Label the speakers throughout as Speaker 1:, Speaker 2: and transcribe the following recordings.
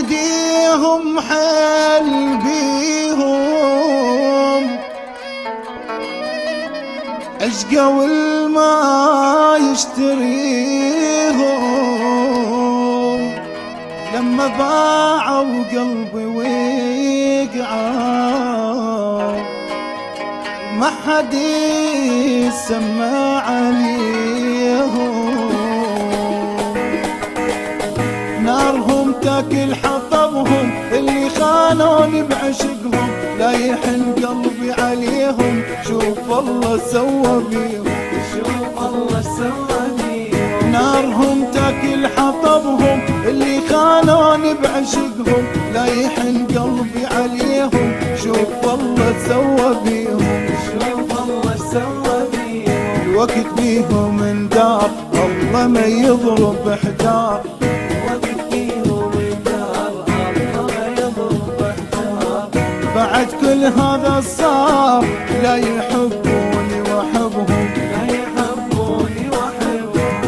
Speaker 1: نديهم حل بيهم اشقى والما يشتريهم لما باعوا قلبي وقعوا ما حد يسمع عليهم نارهم تاكل حطبهم اللي خانوني بعشقهم لا يحن قلبي عليهم شوف الله سوى بيهم
Speaker 2: شوف الله سوى بيهم
Speaker 1: نارهم تاكل حطبهم اللي خانوني بعشقهم لا يحن قلبي عليهم شوف الله سوى بيهم
Speaker 2: شوف الله سوى بيهم
Speaker 1: الوقت بيهم اندار الله ما يضرب حجار
Speaker 2: وقت بيهم اندار الله ما يضرب حجار
Speaker 1: بعد كل هذا صار لا يحبوني واحبهم
Speaker 2: لا يحبوني واحبهم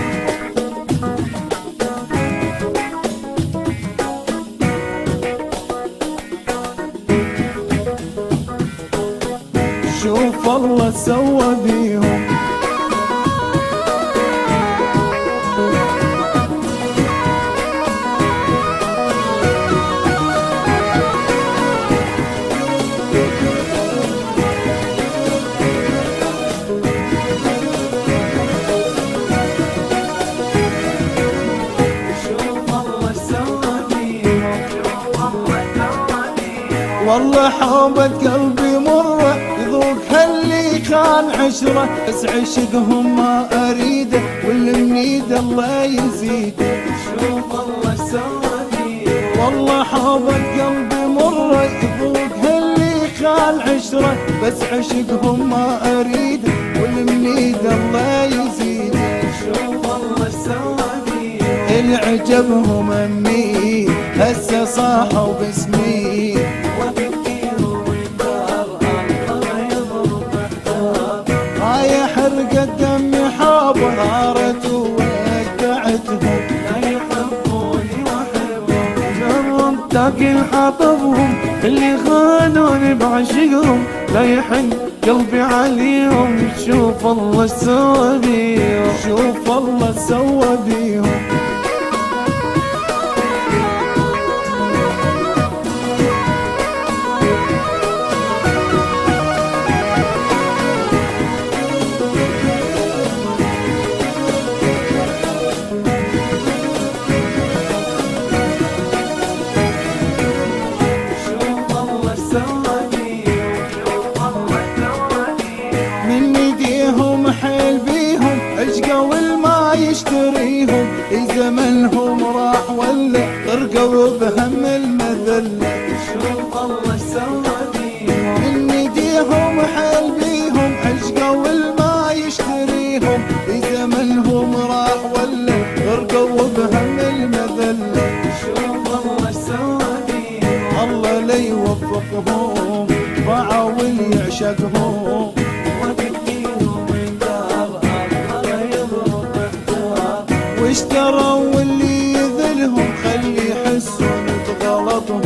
Speaker 1: شوف الله سوى بيهم والله حوبة قلبي مرة يذوق هاللي كان عشرة بس عشقهم ما أريده واللي منيد الله يزيده
Speaker 2: شوف الله سوى بيهم
Speaker 1: والله حوبة قلبي مرة يذوق هاللي كان عشرة بس عشقهم ما أريده واللي منيد الله يزيده
Speaker 2: شوف الله سوى بيهم
Speaker 1: اللي عجبهم أمي هسه صاحوا باسمي
Speaker 2: وقت بيهم اندار الله ما يضرب حجار
Speaker 1: هاي حرقت دمي حابة نارت وودعتهم
Speaker 2: لا يحبوني واحبهم
Speaker 1: جرم
Speaker 2: تاكل حطبهم اللي خانوني بعشقهم لا يحن قلبي عليهم شوف الله سوى بيهم
Speaker 1: شوف الله سوى بيهم
Speaker 2: شوف الله سوى بيهم شوف الله سوى بيهم
Speaker 1: من ايديهم حيل بيهم اشقى والما يشتريهم زمنهم راح ولا غرقوا بهم المذلة
Speaker 2: شوف الله سوى بيهم
Speaker 1: من ايديهم حيل بيهم اشقى والما يشتريهم زمنهم راح ولا غرقوا بهم المذلة
Speaker 2: شوف الله سوى بيهم
Speaker 1: الله لا يوفقهم ضاعوا واللي يعشقهم
Speaker 2: وقت بيهم اندار الله ما يضرب حجار
Speaker 1: واشتروا واللي يذلهم خلي يحسون بغلطهم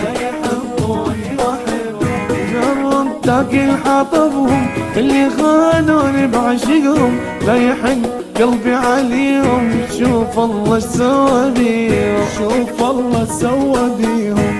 Speaker 2: لا يحبوني واحبهم
Speaker 1: جرم
Speaker 2: تاكل حطبهم اللي خانوني بعشقهم لا يحن قلبي عليهم شوف الله سوى بيهم
Speaker 1: شوف الله سوى بيهم